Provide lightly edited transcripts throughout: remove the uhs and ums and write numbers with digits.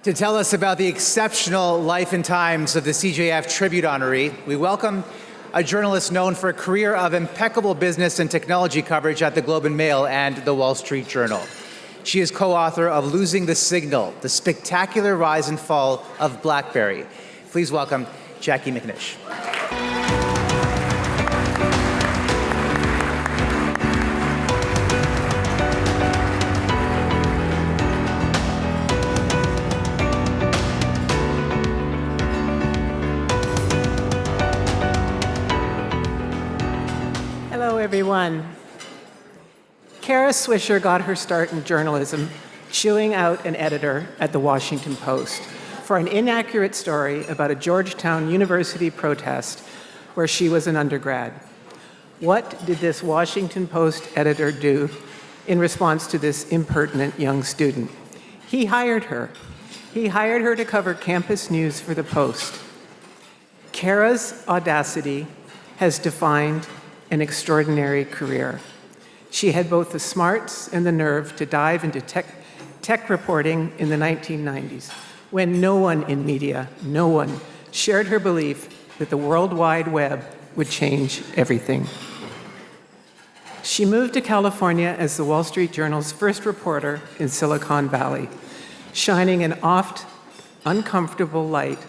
To tell us about the exceptional life and times of the CJF Tribute honoree, we welcome a journalist known for a career of impeccable business and technology coverage at the Globe and Mail and the Wall Street Journal. She is co-author of Losing the Signal, the spectacular rise and fall of BlackBerry. Please welcome Jacquie McNish. Hello, everyone. Kara Swisher got her start in journalism chewing out an editor at the Washington Post for an inaccurate story about a Georgetown University protest where she was an undergrad. What did this Washington Post editor do in response to this impertinent young student? He hired her. He hired her to cover campus news for the Post. Kara's audacity has defined an extraordinary career. She had both the smarts and the nerve to dive into tech reporting in the 1990s, when no one in media, no one, shared her belief that the World Wide Web would change everything. She moved to California as the Wall Street Journal's first reporter in Silicon Valley, shining an oft uncomfortable light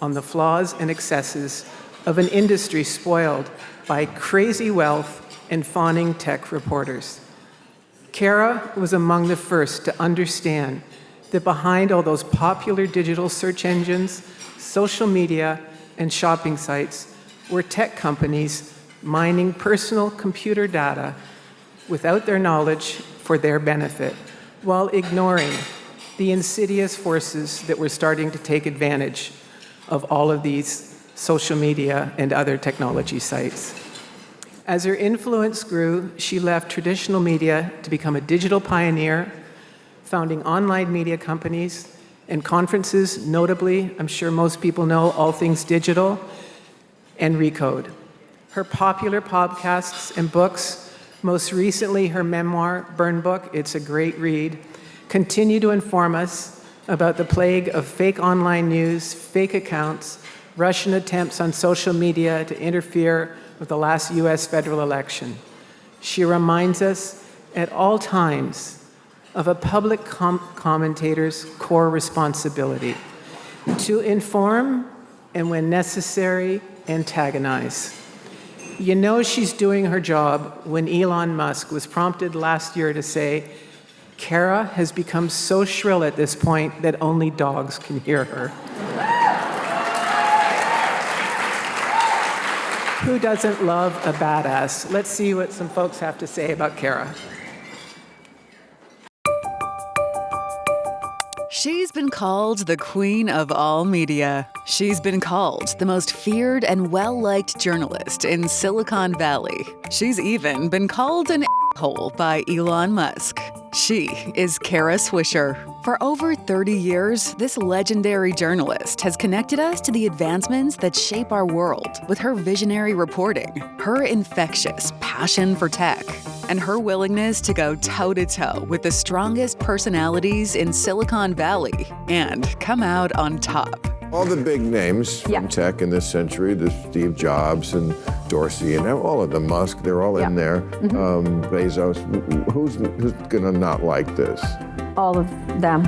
on the flaws and excesses of an industry spoiled by crazy wealth and fawning tech reporters. Kara was among the first to understand that behind all those popular digital search engines, social media, and shopping sites were tech companies mining personal computer data without their knowledge for their benefit, while ignoring the insidious forces that were starting to take advantage of all of these social media and other technology sites. As her influence grew, she left traditional media to become a digital pioneer, founding online media companies and conferences, notably, I'm sure most people know, All Things Digital and Recode. Her popular podcasts and books, most recently her memoir, Burn Book, it's a great read, continue to inform us about the plague of fake online news, fake accounts, Russian attempts on social media to interfere with the last US federal election. She reminds us at all times of a public commentator's core responsibility to inform and, when necessary, antagonize. You know she's doing her job when Elon Musk was prompted last year to say, "Kara has become so shrill at this point that only dogs can hear her." Who doesn't love a badass? Let's see what some folks have to say about Kara. She's been called the queen of all media. She's been called the most feared and well-liked journalist in Silicon Valley. She's even been called an a-hole by Elon Musk. She is Kara Swisher. For over 30 years, this legendary journalist has connected us to the advancements that shape our world with her visionary reporting, her infectious passion for tech, and her willingness to go toe-to-toe with the strongest personalities in Silicon Valley and come out on top. All the big names from tech in this century, the Steve Jobs and Dorsey and all of them, Musk, they're all in there. Bezos, who's gonna not like this? All of them.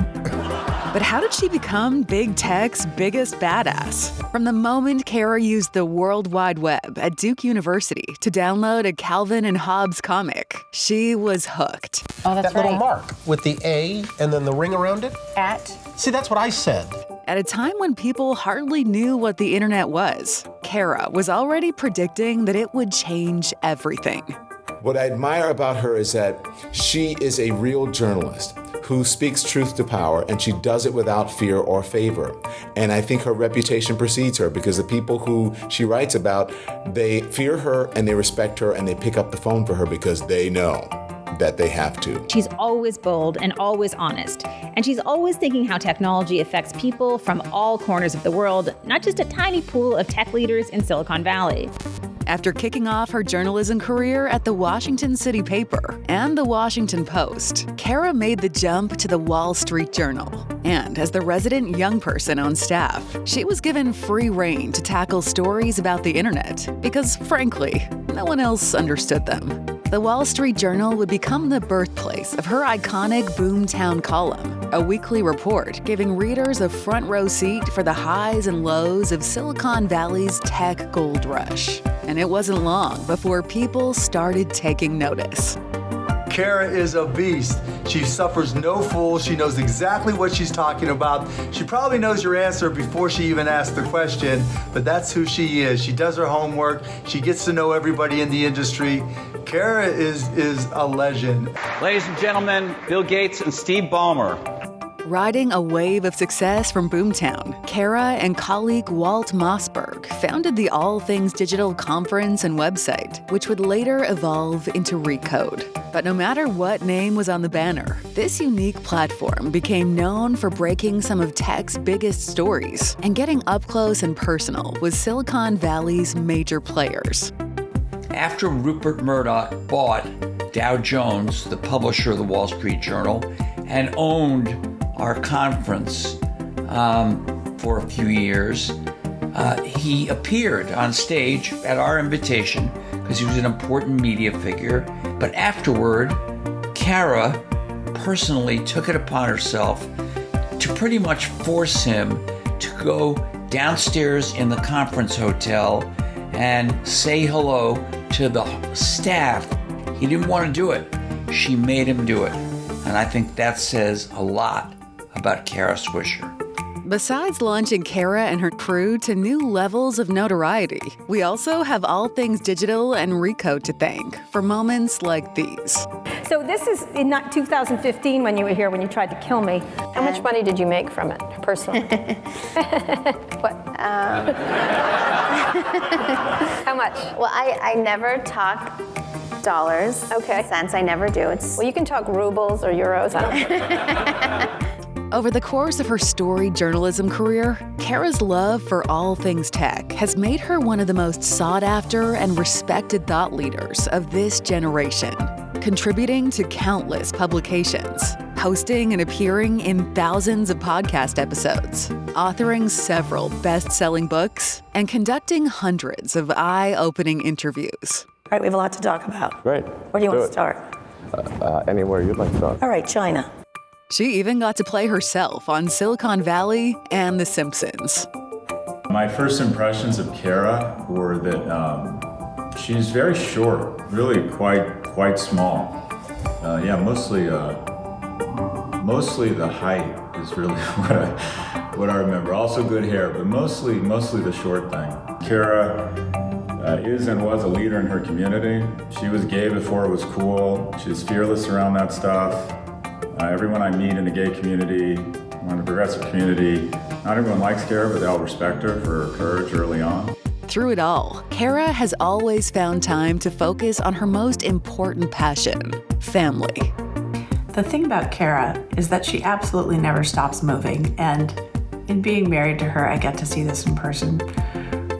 But how did she become big tech's biggest badass? From the moment Kara used the World Wide Web at Duke University to download a Calvin and Hobbes comic, she was hooked. Oh, that's that little mark with the A and then the ring around it? At. See, that's what I said. At a time when people hardly knew what the internet was, Kara was already predicting that it would change everything. What I admire about her is that she is a real journalist who speaks truth to power, and she does it without fear or favor. And I think her reputation precedes her because the people who she writes about, they fear her and they respect her and they pick up the phone for her because they know that they have to. She's always bold and always honest. And she's always thinking how technology affects people from all corners of the world, not just a tiny pool of tech leaders in Silicon Valley. After kicking off her journalism career at the Washington City Paper and the Washington Post, Kara made the jump to the Wall Street Journal. And as the resident young person on staff, she was given free rein to tackle stories about the internet because, frankly, no one else understood them. The Wall Street Journal would become the birthplace of her iconic Boomtown column, a weekly report giving readers a front row seat for the highs and lows of Silicon Valley's tech gold rush. And it wasn't long before people started taking notice. Kara is a beast. She suffers no fools. She knows exactly what she's talking about. She probably knows your answer before she even asks the question, but that's who she is. She does her homework. She gets to know everybody in the industry. Kara is a legend. Ladies and gentlemen, Bill Gates and Steve Ballmer. Riding a wave of success from Boomtown, Kara and colleague Walt Mossberg founded the All Things Digital conference and website, which would later evolve into Recode. But no matter what name was on the banner, this unique platform became known for breaking some of tech's biggest stories and getting up close and personal with Silicon Valley's major players. After Rupert Murdoch bought Dow Jones, the publisher of the Wall Street Journal, and owned our conference for a few years, he appeared on stage at our invitation because he was an important media figure. But afterward, Kara personally took it upon herself to pretty much force him to go downstairs in the conference hotel and say hello to the staff. He didn't want to do it. She made him do it. And I think that says a lot about Kara Swisher. Besides launching Kara and her crew to new levels of notoriety, we also have All Things Digital and Recode to thank for moments like these. So this is in 2015 when you were here, when you tried to kill me. How much money did you make from it, personally? What? How much? Well, I never talk dollars. Okay. Cents, I never do. Well, you can talk rubles or euros. I don't Over the course of her storied journalism career, Kara's love for all things tech has made her one of the most sought-after and respected thought leaders of this generation, contributing to countless publications, hosting and appearing in thousands of podcast episodes, authoring several best-selling books, and conducting hundreds of eye-opening interviews. All right, we have a lot to talk about. Great. Where do you want to start? Anywhere you'd like to start. All right, China. She even got to play herself on Silicon Valley and The Simpsons. My first impressions of Kara were that she's very short, really quite small. Mostly the height is really what I remember. Also good hair, but mostly the short thing. Kara is and was a leader in her community. She was gay before it was cool. She was fearless around that stuff. Everyone I meet in the gay community, in the progressive community, not everyone likes Kara, but they all respect her for her courage early on. Through it all, Kara has always found time to focus on her most important passion, family. The thing about Kara is that she absolutely never stops moving, and in being married to her, I get to see this in person.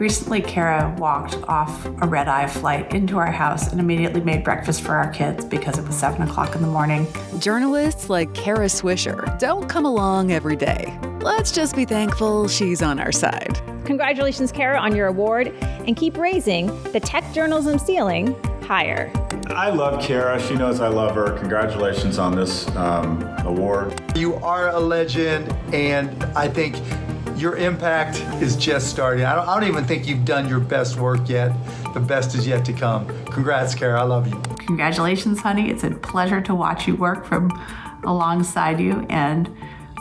Recently, Kara walked off a red-eye flight into our house and immediately made breakfast for our kids because it was 7 o'clock in the morning. Journalists like Kara Swisher don't come along every day. Let's just be thankful she's on our side. Congratulations, Kara, on your award, and keep raising the tech journalism ceiling higher. I love Kara. She knows I love her. Congratulations on this award. You are a legend, and I think your impact is just starting. I don't even think you've done your best work yet. The best is yet to come. Congrats, Kara. I love you. Congratulations, honey. It's a pleasure to watch you work from alongside you, and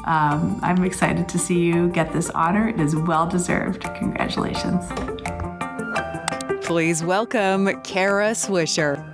I'm excited to see you get this honor. It is well-deserved. Congratulations. Please welcome Kara Swisher.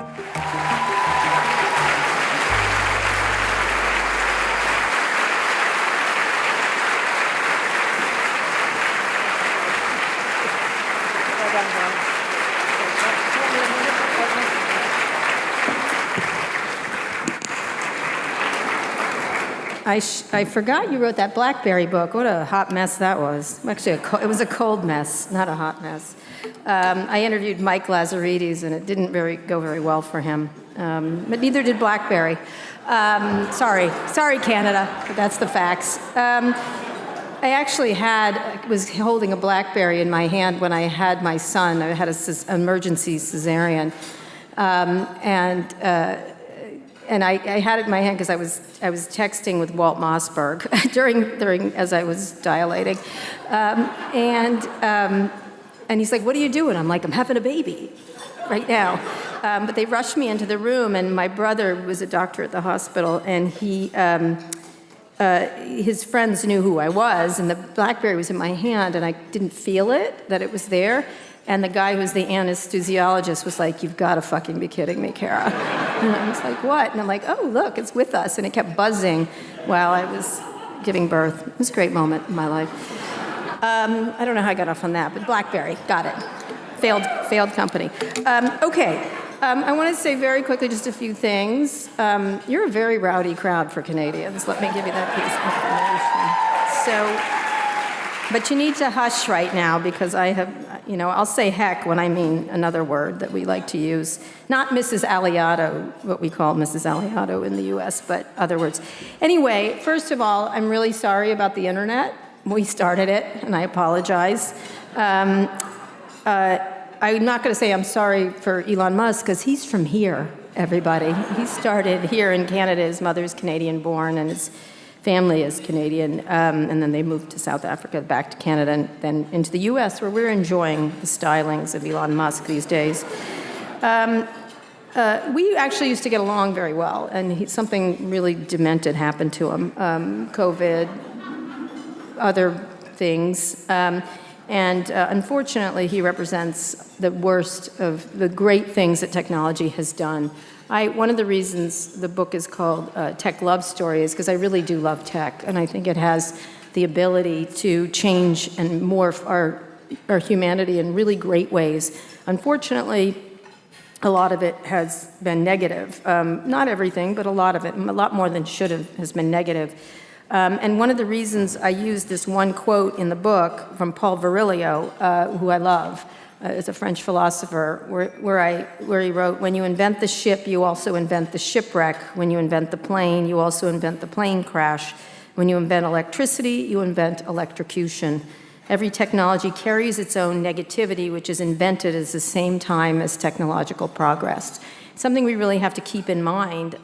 I forgot you wrote that BlackBerry book. What a hot mess that was. Actually, it was a cold mess, not a hot mess. I interviewed Mike Lazaridis, and it didn't go very well for him. But neither did BlackBerry. Sorry, Canada, but that's the facts. I actually was holding a BlackBerry in my hand when I had my son. I had an emergency cesarean, and I had it in my hand because I was texting with Walt Mossberg during as I was dilating, and he's like, "What are you doing?" I'm like, "I'm having a baby right now." But they rushed me into the room, and my brother was a doctor at the hospital, and his friends knew who I was, and the BlackBerry was in my hand, and I didn't feel that it was there. And the guy who's the anesthesiologist was like, "You've got to fucking be kidding me, Kara." And I was like, "What?" And I'm like, "Oh, look, it's with us." And it kept buzzing while I was giving birth. It was a great moment in my life. I don't know how I got off on that, but BlackBerry, got it. Failed company. Okay. I want to say very quickly just a few things. You're a very rowdy crowd for Canadians. Let me give you that piece of information. But you need to hush right now because I'll say heck when I mean another word that we like to use. Not Mrs. Aliato, what we call Mrs. Aliato in the US, but other words. Anyway, first of all, I'm really sorry about the internet. We started it, and I apologize. I'm not going to say I'm sorry for Elon Musk because he's from here, everybody. He started here in Canada. His mother's Canadian-born, and his family is Canadian. And then they moved to South Africa, back to Canada, and then into the U.S., where we're enjoying the stylings of Elon Musk these days. We actually used to get along very well, and something really demented happened to him. COVID, other things. And unfortunately, he represents the worst of the great things that technology has done. One of the reasons the book is called Tech Love Story is because I really do love tech, and I think it has the ability to change and morph our humanity in really great ways. Unfortunately, a lot of it has been negative. Not everything, but a lot of it, a lot more than should have, has been negative. And one of the reasons I use this one quote in the book from Paul Virilio, who I love, is a French philosopher, where he wrote, "When you invent the ship, you also invent the shipwreck. When you invent the plane, you also invent the plane crash. When you invent electricity, you invent electrocution. Every technology carries its own negativity, which is invented at the same time as technological progress." Something we really have to keep in mind.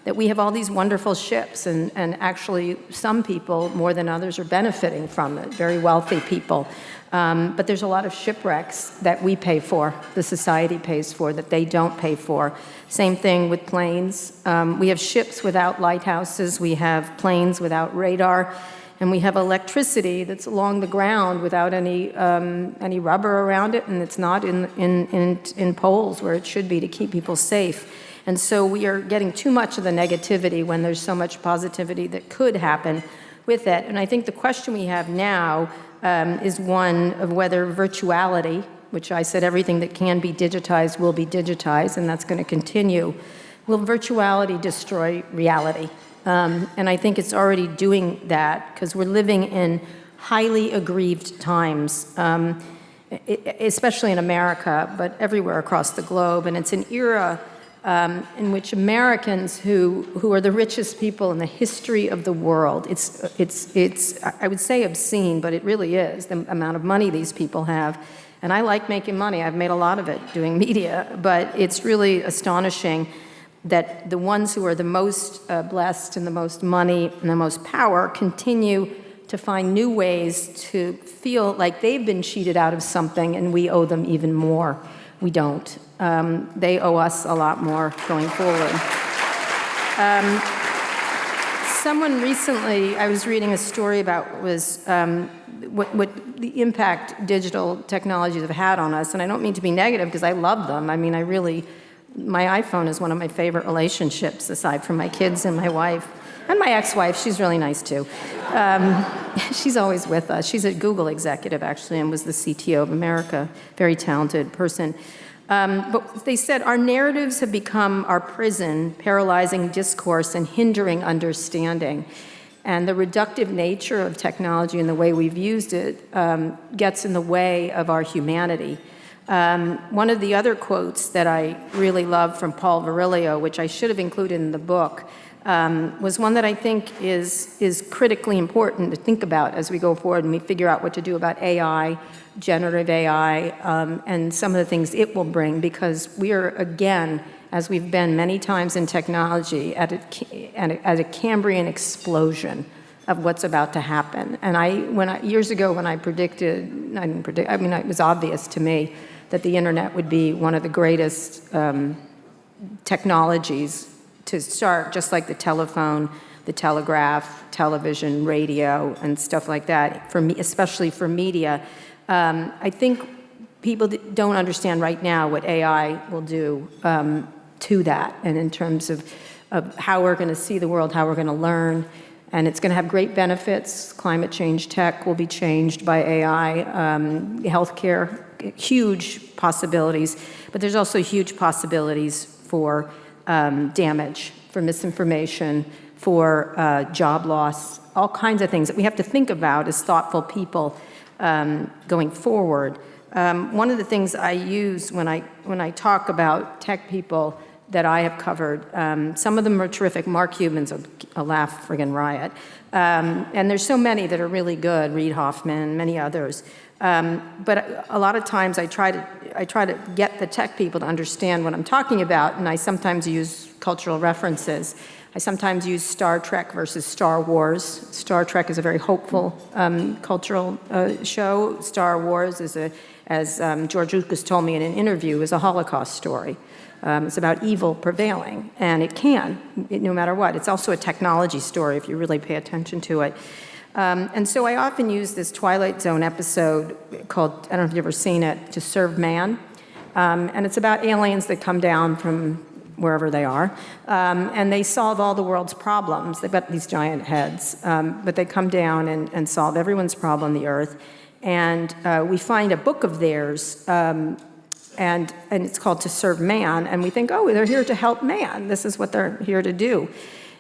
That we have all these wonderful ships, and actually some people, more than others, are benefiting from it, very wealthy people. But there's a lot of shipwrecks that we pay for, the society pays for, that they don't pay for. Same thing with planes. We have ships without lighthouses, we have planes without radar, and we have electricity that's along the ground without any rubber around it, and it's not in poles where it should be to keep people safe. And so we are getting too much of the negativity when there's so much positivity that could happen with it. And I think the question we have now is one of whether virtuality, which I said everything that can be digitized will be digitized, and that's going to continue, will virtuality destroy reality? And I think it's already doing that because we're living in highly aggrieved times, especially in America, but everywhere across the globe. And it's an era in which Americans who are the richest people in the history of the world, it's I would say obscene, but it really is, the amount of money these people have. And I like making money. I've made a lot of it doing media, but it's really astonishing that the ones who are the most blessed and the most money and the most power continue to find new ways to feel like they've been cheated out of something and we owe them even more. We don't. They owe us a lot more going forward. Someone recently, I was reading a story about what the impact digital technologies have had on us, and I don't mean to be negative because I love them. I mean, my iPhone is one of my favorite relationships aside from my kids and my wife. And my ex-wife, she's really nice too. She's always with us. She's a Google executive, actually, and was the CTO of America. Very talented person. But they said, our narratives have become our prison, paralyzing discourse and hindering understanding. And the reductive nature of technology and the way we've used it gets in the way of our humanity. One of the other quotes that I really love from Paul Virilio, which I should have included in the book, was one that I think is critically important to think about as we go forward and we figure out what to do about AI, generative AI, and some of the things it will bring, because we are, again, as we've been many times in technology, at a Cambrian explosion of what's about to happen. And years ago when I it was obvious to me that the internet would be one of the greatest technologies to start, just like the telephone, the telegraph, television, radio, and stuff like that, for me, especially for media. I think people don't understand right now what AI will do to that, and in terms of how we're going to see the world, how we're going to learn. And it's going to have great benefits. Climate change tech will be changed by AI. Healthcare, huge possibilities. But there's also huge possibilities for damage, for misinformation, for job loss, all kinds of things that we have to think about as thoughtful people going forward. One of the things I use when I talk about tech people that I have covered, some of them are terrific. Mark Cuban's a laugh friggin' riot. And there's so many that are really good, Reid Hoffman, many others. But a lot of times I try to get the tech people to understand what I'm talking about, and I sometimes use cultural references. I sometimes use Star Trek versus Star Wars. Star Trek is a very hopeful cultural show. Star Wars is as George Lucas told me in an interview, is a Holocaust story. It's about evil prevailing, and it can, no matter what. It's also a technology story if you really pay attention to it. And so I often use this Twilight Zone episode called, I don't know if you've ever seen it, To Serve Man. And it's about aliens that come down from wherever they are, and they solve all the world's problems. They've got these giant heads, but they come down and solve everyone's problem on the earth. And we find a book of theirs, and it's called To Serve Man, and we think, oh, they're here to help man. This is what they're here to do.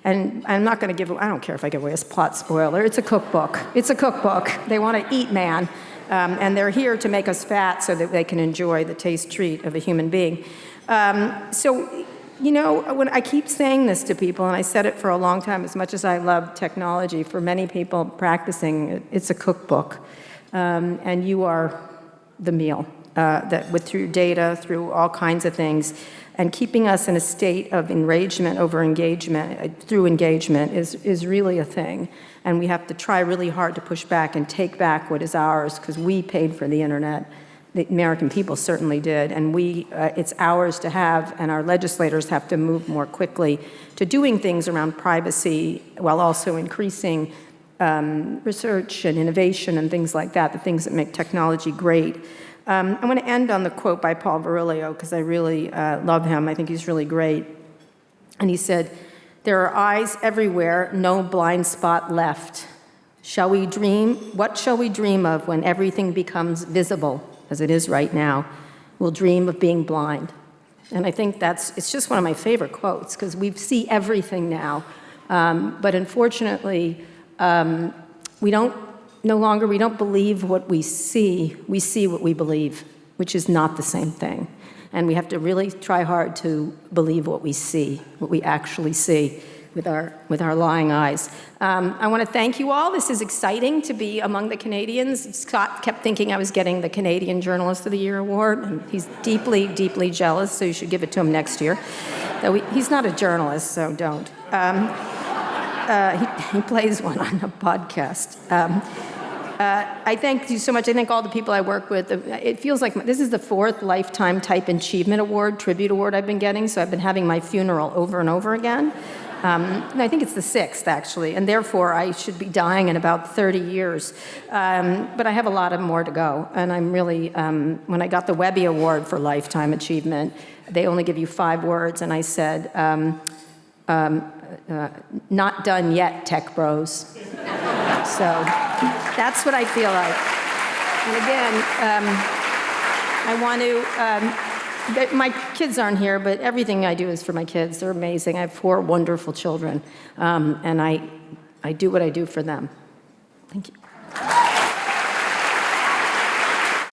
And I'm not going to I don't care if I give away a plot spoiler. It's a cookbook. It's a cookbook. They want to eat man, and they're here to make us fat so that they can enjoy the taste treat of a human being. So, you know, when I keep saying this to people, and I said it for a long time, as much as I love technology, for many people practicing, it's a cookbook, and you are the meal. Through data, through all kinds of things, and keeping us in a state of enragement over engagement, through engagement, is really a thing. And we have to try really hard to push back and take back what is ours, because we paid for the internet. The American people certainly did, and it's ours to have, and our legislators have to move more quickly to doing things around privacy, while also increasing research and innovation and things like that, the things that make technology great. I want to end on the quote by Paul Virilio, because I really love him. I think he's really great. And he said, "There are eyes everywhere, no blind spot left. Shall we dream? What shall we dream of when everything becomes visible, as it is right now? We'll dream of being blind." And I think it's just one of my favorite quotes, because we see everything now. But unfortunately, we don't believe what we see what we believe, which is not the same thing. And we have to really try hard to believe what we see, what we actually see with our lying eyes. I want to thank you all. This is exciting to be among the Canadians. Scott kept thinking I was getting the Canadian Journalist of the Year award, and he's deeply, deeply jealous, so you should give it to him next year. He's not a journalist, so don't. He plays one on a podcast. I thank you so much. I thank all the people I work with. It feels like this is the 4th Lifetime Type Achievement Award, Tribute Award I've been getting, so I've been having my funeral over and over again. And I think it's the 6th, actually, and therefore I should be dying in about 30 years. But I have a lot more to go, and I'm really, when I got the Webby Award for Lifetime Achievement, they only give you 5 words, and I said, not done yet, tech bros. So that's what I feel like. And again, I want to, my kids aren't here, but everything I do is for my kids. They're amazing. I have 4 wonderful children, and I do what I do for them. Thank you.